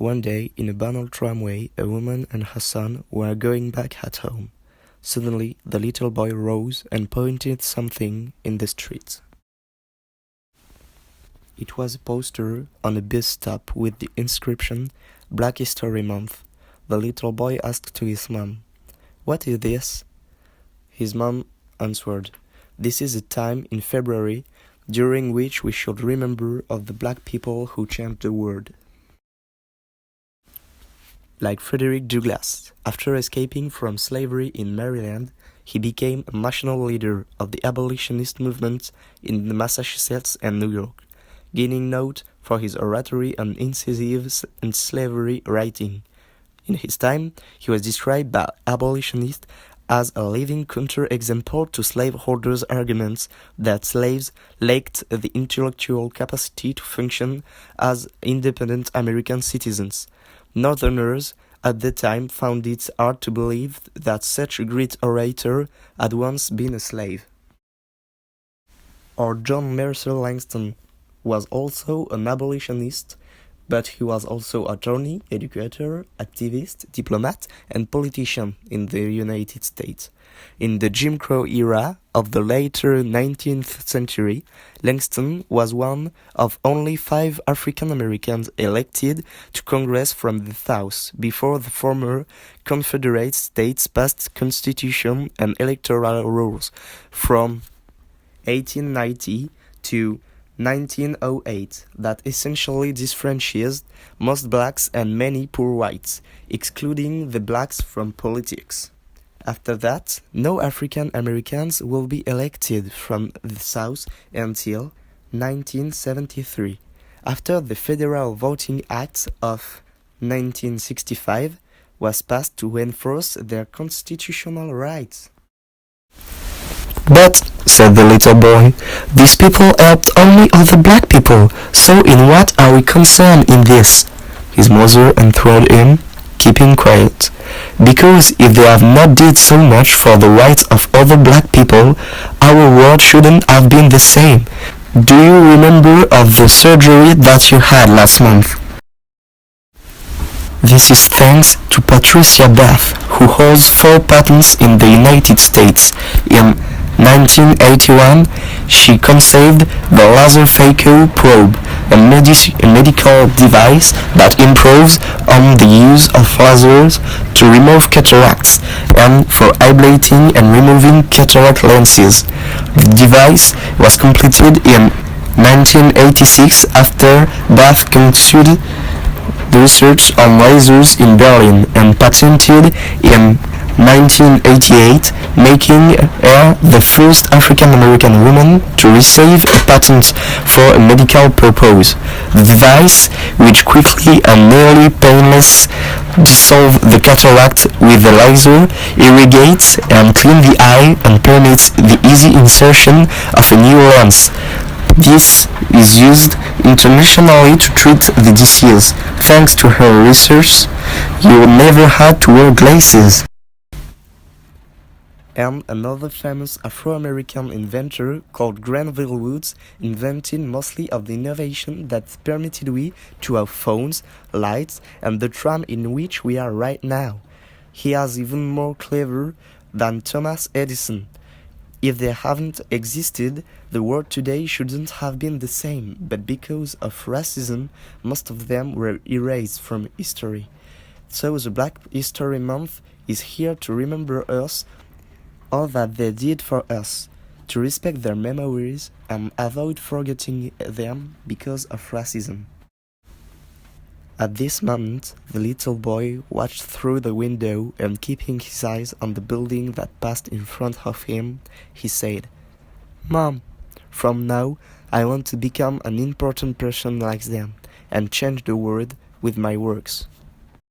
One day, in a banal tramway, a woman and her son were going back at home. Suddenly, the little boy rose and pointed something in the street. It was a poster on a bus stop with the inscription, Black History Month. The little boy asked to his mom, "What is this?" His mom answered, "This is a time in February during which we should remember of the black people who changed the world." Like Frederick Douglass, after escaping from slavery in Maryland, he became a national leader of the abolitionist movement in Massachusetts and New York, gaining note for his oratory and incisive anti-slavery writing. In his time, he was described by abolitionists as a living counter-example to slaveholders' arguments that slaves lacked the intellectual capacity to function as independent American citizens. Northerners at the time found it hard to believe that such a great orator had once been a slave. Or John Mercer Langston was also an abolitionist, but he was also attorney, educator, activist, diplomat, and politician in the United States. In the Jim Crow era of the later 19th century, Langston was one of only 5 African Americans elected to Congress from the South before the former Confederate States passed constitution and electoral rules from 1890 to 1908 that essentially disfranchised most blacks and many poor whites, excluding the blacks from politics. After that, no African Americans will be elected from the South until 1973, after the Federal Voting Act of 1965 was passed to enforce their constitutional rights. "But," said the little boy, "these people helped only other black people, so in what are we concerned in this?" His mother enthralled him, keeping quiet. "Because if they have not did so much for the rights of other black people, our world shouldn't have been the same. Do you remember of the surgery that you had last month? This is thanks to Patricia Bath, who holds 4 patents in the United States. In 1981, she conceived the laser phaco probe, a medical device that improves on the use of lasers to remove cataracts and for ablating and removing cataract lenses. The device was completed in 1986 after Bath conducted the research on lasers in Berlin and patented in 1988, making her the first African-American woman to receive a patent for a medical purpose. The device, which quickly and nearly painless dissolves the cataract with the laser, irrigates and cleans the eye and permits the easy insertion of a new lens. This is used internationally to treat the disease. Thanks to her research, you never had to wear glasses." And another famous Afro-American inventor called Granville Woods invented mostly of the innovation that permitted we to have phones, lights, and the tram in which we are right now. He is even more clever than Thomas Edison. If they haven't existed, the world today shouldn't have been the same, but because of racism, most of them were erased from history. So the Black History Month is here to remember us, all that they did for us, to respect their memories and avoid forgetting them because of racism. At this moment, the little boy watched through the window and keeping his eyes on the building that passed in front of him, he said, "Mom, from now I want to become an important person like them and change the world with my works."